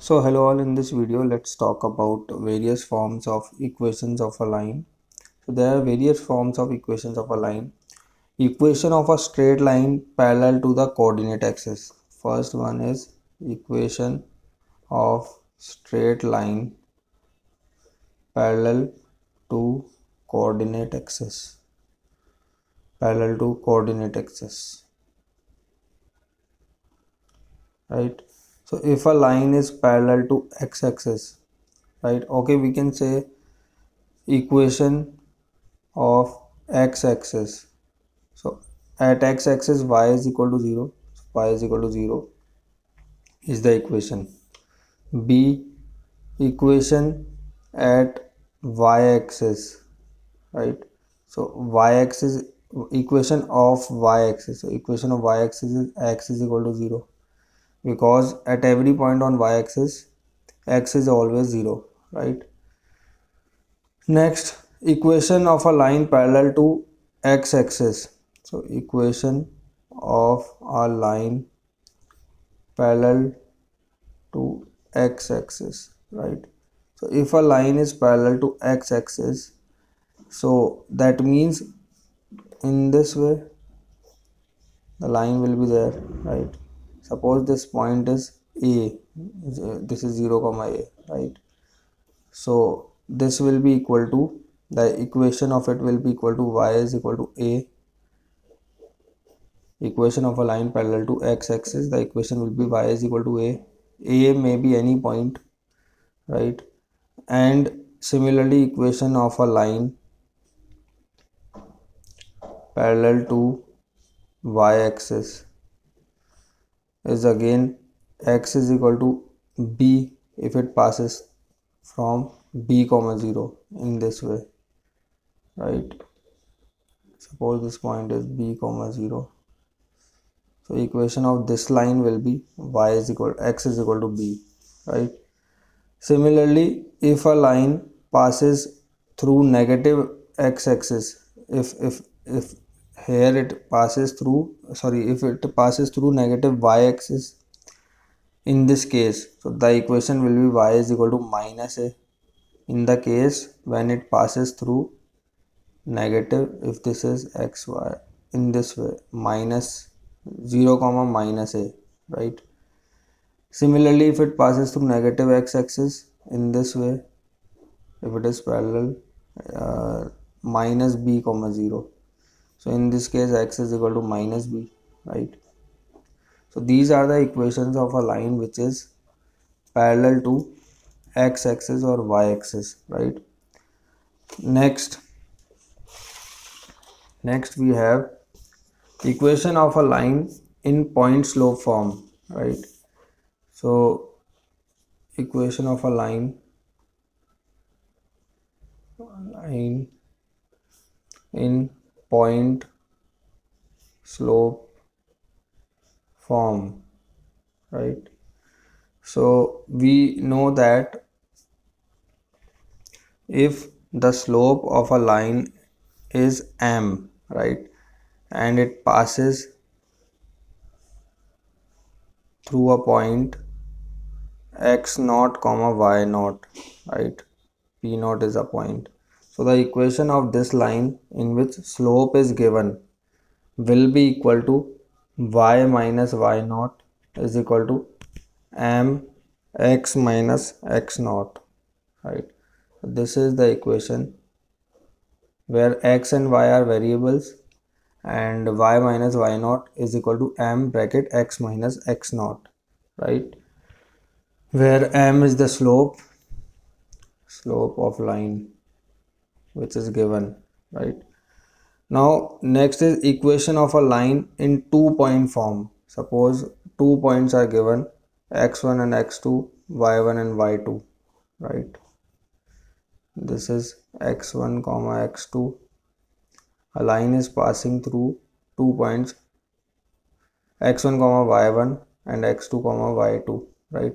So hello all, in this video let's talk about various forms of equations of a line. So there are various forms of equations of a line. Equation of a straight line parallel to the coordinate axis. First one is equation of straight line parallel to coordinate axis. Parallel to coordinate axis. Right. So if a line is parallel to x-axis, right? Okay, we can say equation of x-axis. So at x-axis y is equal to 0. So y is equal to 0 is the equation. B, equation at y-axis, right? So y-axis, equation of y-axis. So equation of y-axis is x is equal to 0, because at every point on y-axis x is always 0, right? Next, equation of a line parallel to x-axis. So equation of a line parallel to x-axis, right? So if a line is parallel to x-axis, so that means in this way the line will be there, right? Suppose this point is a, this is 0 comma a, right? So this will be equal to, the equation of it will be equal to y is equal to a. Equation of a line parallel to x-axis, the equation will be y is equal to a. A may be any point, right? And similarly, equation of a line parallel to y-axis is again x is equal to b if it passes from b comma 0 in this way, right? Suppose this point is b comma 0. So equation of this line will be y is equal, x is equal to b, right? Similarly, if a line passes through negative x-axis, if here it passes through, sorry, if it passes through negative y-axis, in this case, so the equation will be y is equal to minus a. In the case when it passes through negative, if this is xy, in this way, minus 0 comma minus a, right? Similarly, if it passes through negative x-axis in this way, if it is parallel, minus b comma 0. So in this case x is equal to minus b, right? So these are the equations of a line which is parallel to x-axis or y-axis, right? Next we have equation of a line in point slope form, right? So equation of a line in point slope form, right? So we know that if the slope of a line is m, right, and it passes through a point x naught comma y naught, right? P naught is a point. So the equation of this line in which slope is given will be equal to y minus y naught is equal to m x minus x naught, right? This is the equation where x and y are variables and y minus y naught is equal to m bracket x minus x naught, right? Where m is the slope of line which is given, right? Now next is equation of a line in 2-point form. Suppose 2 points are given, x1 and x2, y1 and y2, right? This is x1 comma x2. A line is passing through 2 points, x1 comma y1 and x2 comma y2, right?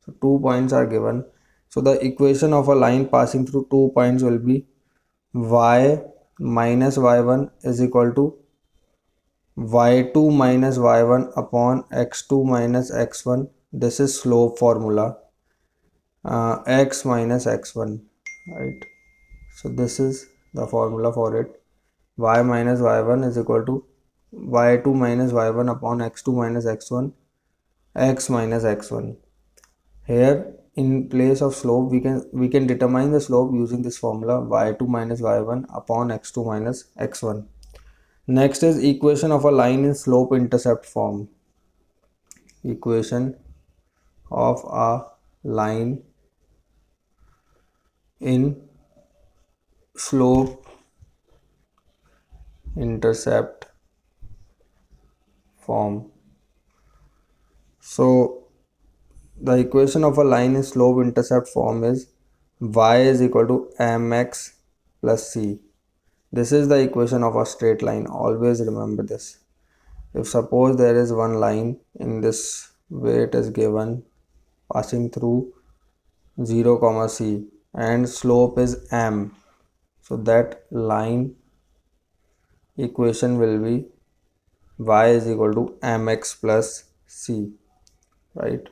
So 2 points are given. So the equation of a line passing through 2 points will be y minus y1 is equal to y2 minus y1 upon x2 minus x1. This is slope formula. x minus x1, right? So this is the formula for it. Y minus y1 is equal to y2 minus y1 upon x2 minus x1, x minus x1. Here in place of slope we can determine the slope using this formula, y2 minus y1 upon x2 minus x1. Next is equation of a line in slope intercept form. Equation of a line in slope intercept form. So the equation of a line in slope intercept form is y is equal to mx plus c. This is the equation of a straight line. Always remember this. If suppose there is one line in this way, it is given passing through 0 comma c and slope is m, so that line equation will be y is equal to mx plus c, right?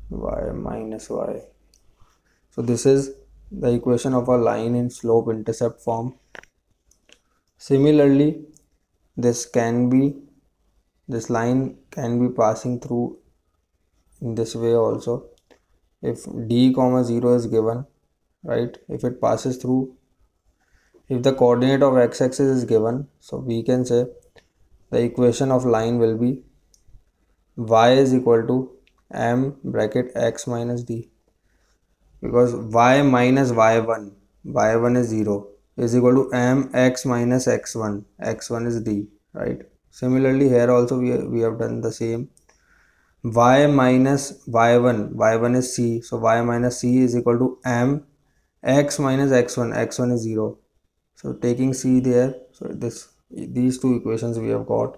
Y minus y. So this is the equation of a line in slope intercept form. Similarly, this line can be passing through in this way also. If d comma 0 is given, right, if it passes through, if the coordinate of x-axis is given, so we can say the equation of line will be y is equal to m bracket x minus d, because y minus y1 is 0, is equal to m x minus x1 is d, right? Similarly here also we have done the same. Y minus y1 is c, so y minus c is equal to m x minus x1 is 0, so taking c there, so these two equations we have got.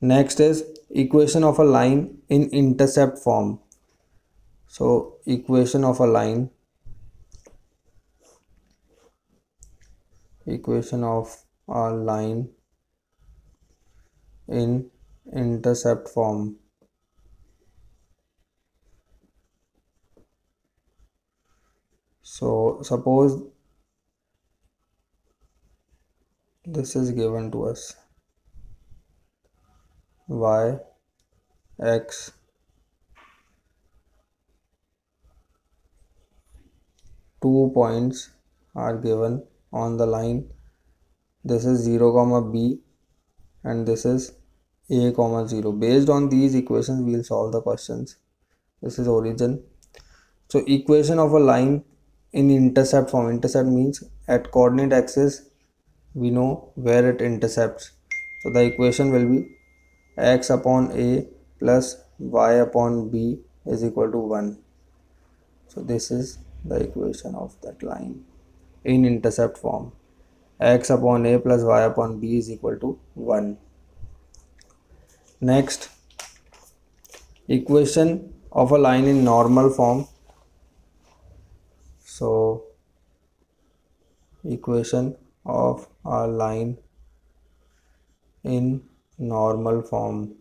Next is equation of a line in intercept form. So equation of a line in intercept form. So suppose this is given to us, y, x, two points are given on the line. This is 0 comma b and this is a comma 0. Based on these equations we will solve the questions. This is origin. So equation of a line in intercept form. Intercept means at coordinate axis we know where it intercepts. So the equation will be x upon a plus y upon b is equal to 1. So this is the equation of that line in intercept form. X upon a plus y upon b is equal to 1. Next, equation of a line in normal form. So equation of a line in normal form,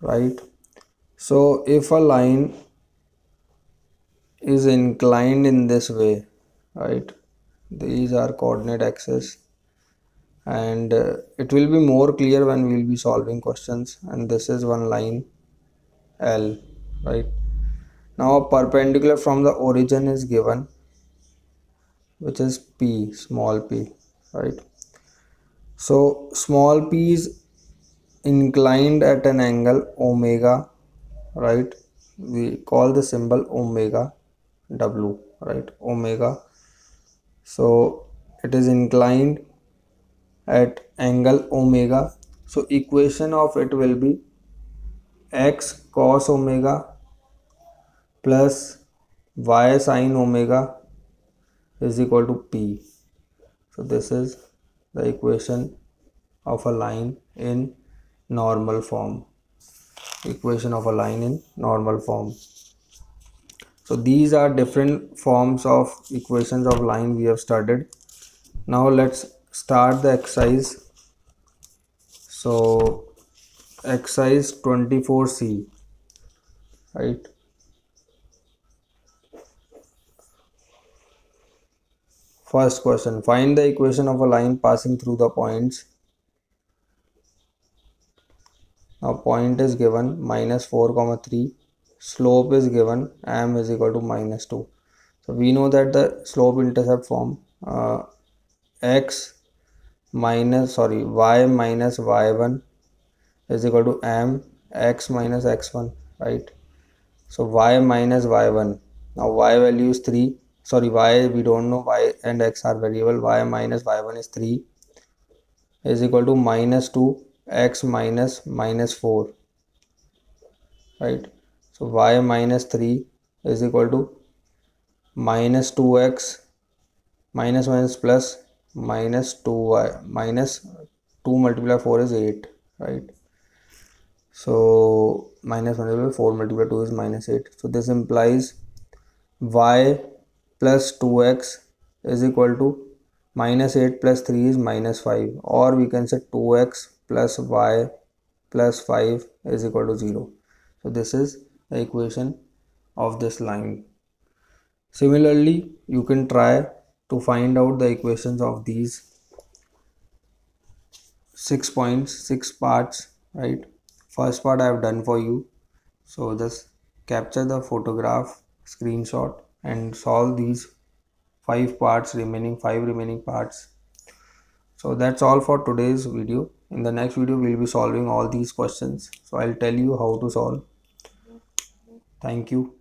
right? So if a line is inclined in this way, right, these are coordinate axes, and it will be more clear when we will be solving questions. And this is one line L, right? Now a perpendicular from the origin is given, which is P, small p, right? So small p is inclined at an angle omega, right? We call the symbol omega w, right? Omega. So it is inclined at angle omega. So equation of it will be x cos omega plus y sin omega is equal to p. So this is the equation of a line in normal form. Equation of a line in normal form. So these are different forms of equations of line we have studied. Now let's start the exercise. So exercise 24C, right? First question, find the equation of a line passing through the points. Now point is given -4, 3. Slope is given m is equal to -2. So we know that the slope intercept form y minus y1 is equal to m x minus x1, right? So y minus y1, now y value is 3, sorry, y we don't know, y and x are variable. Y minus y1 is 3 is equal to -2 x minus -4, right? So y minus 3 is equal to minus 2x minus minus plus minus 2y minus 2 multiplied 4 is 8, right? So minus 1 multiplied 4 multiplied 2 is -8. So this implies y plus 2x is equal to -8 plus 3 is -5, or we can say 2x plus y plus 5 is equal to 0. So this is the equation of this line. Similarly, you can try to find out the equations of these 6 points, 6 parts, right? First part I have done for you. So just capture the photograph, screenshot, and solve these 5 remaining parts. So that's all for today's video. In the next video we'll be solving all these questions, so I'll tell you how to solve. Thank you.